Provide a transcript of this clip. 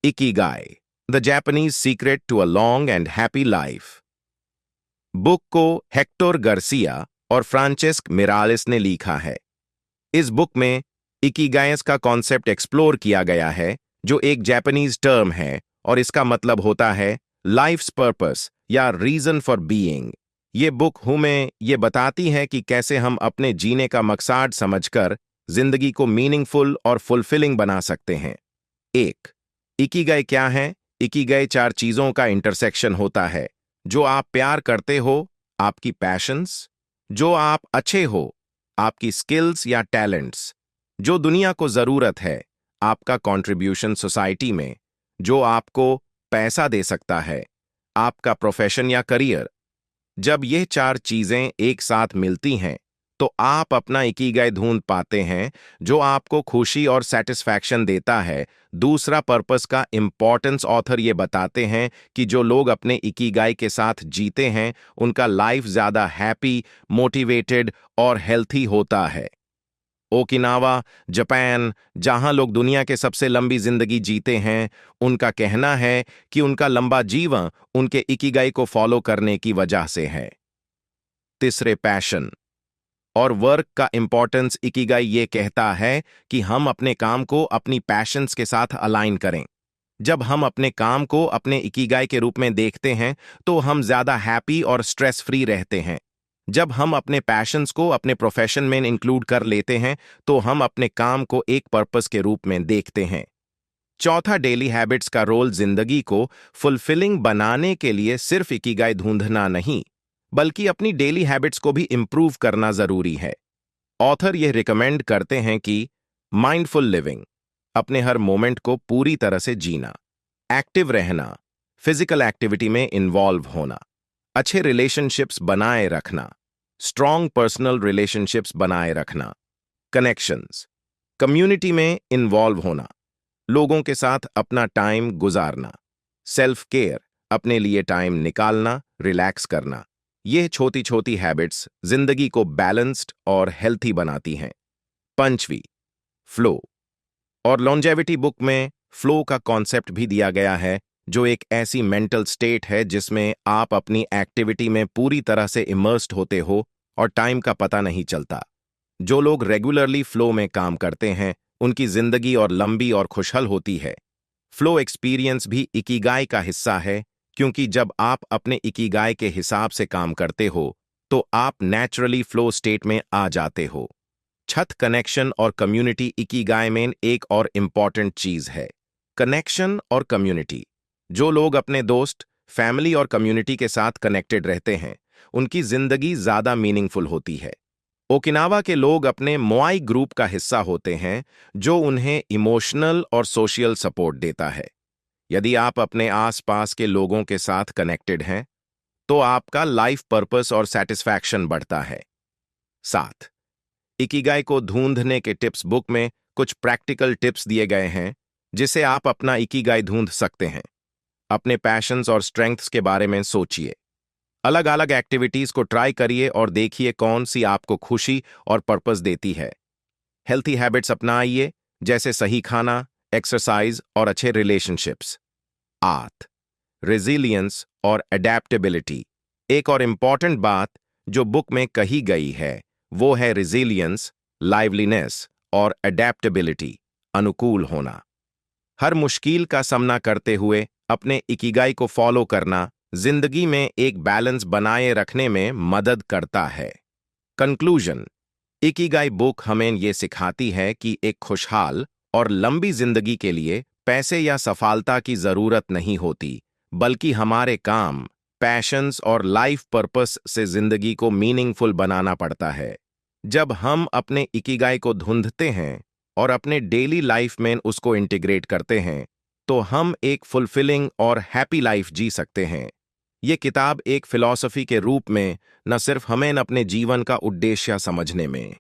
Ikigai, the Japanese secret to a long and happy life. Book को Hector Garcia और Francesc Miralles ने लिखा है। इस बुक में इकिगाइस का कॉन्सेप्ट एक्सप्लोर किया गया है, जो एक जापानीज टर्म है और इसका मतलब होता है लाइफ्स पर्पस या रीजन फॉर बीइंग। ये बुक हमें ये बताती है कि कैसे हम अपने जीने का मकसद समझकर जिंदगी को मीनिंगफुल और फुलफिलिंग बना सकते हैं। एक, इकिगाई क्या है? इकिगाई चार चीजों का इंटरसेक्शन होता है। जो आप प्यार करते हो, आपकी पैशंस, जो आप अच्छे हो, आपकी स्किल्स या टैलेंट्स, जो दुनिया को जरूरत है, आपका कंट्रीब्यूशन सोसाइटी में, जो आपको पैसा दे सकता है, आपका प्रोफेशन या करियर। जब ये चार चीजें एक साथ मिलती हैं, तो आप अपना इकिगाई ढूंढ पाते हैं, जो आपको खुशी और सेटिस्फैक्शन देता है। दूसरा, पर्पस का इंपॉर्टेंस ऑथर ये बताते हैं कि जो लोग अपने इकिगाई के साथ जीते हैं, उनका लाइफ ज्यादा हैप्पी, मोटिवेटेड और हेल्थी होता है। ओकिनावा, जापान, जहां लोग दुनिया के सबसे लंबी जिंदगी जीते हैं, उनका कहना है कि उनका लंबा जीवन उनके इकिगाई को फॉलो करने की वजह से है। तीसरे, पैशन और वर्क का इंपॉर्टेंस। इकिगाई ये कहता है कि हम अपने काम को अपनी पैशंस के साथ अलाइन करें। जब हम अपने काम को अपने इकिगाई के रूप में देखते हैं, तो हम ज्यादा हैप्पी और स्ट्रेस फ्री रहते हैं। जब हम अपने पैशंस को अपने प्रोफेशन में इंक्लूड कर लेते हैं, तो हम अपने काम को एक पर्पस के रूप में देखते हैं। चौथा, डेली हैबिट्स का रोल। जिंदगी को फुलफिलिंग बनाने के लिए सिर्फ इकिगाई ढूंढना नहीं, बल्कि अपनी डेली हैबिट्स को भी इंप्रूव करना जरूरी है। ऑथर यह रिकमेंड करते हैं कि माइंडफुल लिविंग, अपने हर मोमेंट को पूरी तरह से जीना, एक्टिव रहना, फिजिकल एक्टिविटी में इन्वॉल्व होना, अच्छे रिलेशनशिप्स बनाए रखना, स्ट्रॉन्ग पर्सनल रिलेशनशिप्स बनाए रखना, कनेक्शंस, कम्युनिटी में इन्वॉल्व होना, लोगों के साथ अपना टाइम गुजारना, सेल्फ केयर, अपने लिए टाइम निकालना, रिलैक्स करना। ये छोटी छोटी हैबिट्स जिंदगी को बैलेंस्ड और हेल्थी बनाती हैं। पंचवी, फ्लो और लॉन्जेविटी बुक में फ्लो का कॉन्सेप्ट भी दिया गया है, जो एक ऐसी मेंटल स्टेट है जिसमें आप अपनी एक्टिविटी में पूरी तरह से इमर्स्ड होते हो और टाइम का पता नहीं चलता। जो लोग रेगुलरली फ्लो में काम करते हैं, उनकी जिंदगी और लंबी और खुशहाल होती है। फ्लो एक्सपीरियंस भी इकिगाई का हिस्सा है, क्योंकि जब आप अपने इकिगाई के हिसाब से काम करते हो, तो आप नेचुरली फ्लो स्टेट में आ जाते हो। छत, कनेक्शन और कम्युनिटी इकिगाई में एक और इम्पॉर्टेंट चीज है। कनेक्शन और कम्युनिटी। जो लोग अपने दोस्त, फैमिली और कम्युनिटी के साथ कनेक्टेड रहते हैं, उनकी जिंदगी ज्यादा मीनिंगफुल होती है। ओकिनावा के लोग अपने मोआई ग्रुप का हिस्सा होते हैं, जो उन्हें इमोशनल और सोशल सपोर्ट देता है। यदि आप अपने आसपास के लोगों के साथ कनेक्टेड हैं, तो आपका लाइफ पर्पस और सेटिस्फैक्शन बढ़ता है। 7, इकिगाई को ढूंढने के टिप्स। बुक में कुछ प्रैक्टिकल टिप्स दिए गए हैं, जिसे आप अपना इकिगाई ढूंढ सकते हैं। अपने पैशंस और स्ट्रेंथ्स के बारे में सोचिए। अलग अलग एक्टिविटीज को ट्राई करिए और देखिए कौन सी आपको खुशी और पर्पस देती है। हेल्थी हैबिट्स अपनाइए, जैसे सही खाना, एक्सरसाइज और अच्छे रिलेशनशिप्स। 8, रेजिलियंस और अडेप्टेबिलिटी। एक और इम्पॉर्टेंट बात जो बुक में कही गई है, वो है रेजिलियंस, लाइवलीनेस और अडेप्टेबिलिटी, अनुकूल होना। हर मुश्किल का सामना करते हुए अपने इकिगाई को फॉलो करना जिंदगी में एक बैलेंस बनाए रखने में मदद करता है। कंक्लूजन, इकिगाई बुक हमें ये सिखाती है कि एक खुशहाल और लंबी जिंदगी के लिए पैसे या सफलता की जरूरत नहीं होती, बल्कि हमारे काम, पैशंस और लाइफ पर्पस से जिंदगी को मीनिंगफुल बनाना पड़ता है। जब हम अपने इकिगाई को ढूंढते हैं और अपने डेली लाइफ में उसको इंटीग्रेट करते हैं, तो हम एक फुलफिलिंग और हैप्पी लाइफ जी सकते हैं। ये किताब एक फिलॉसफी के रूप में न सिर्फ हमें अपने जीवन का उद्देश्य समझने में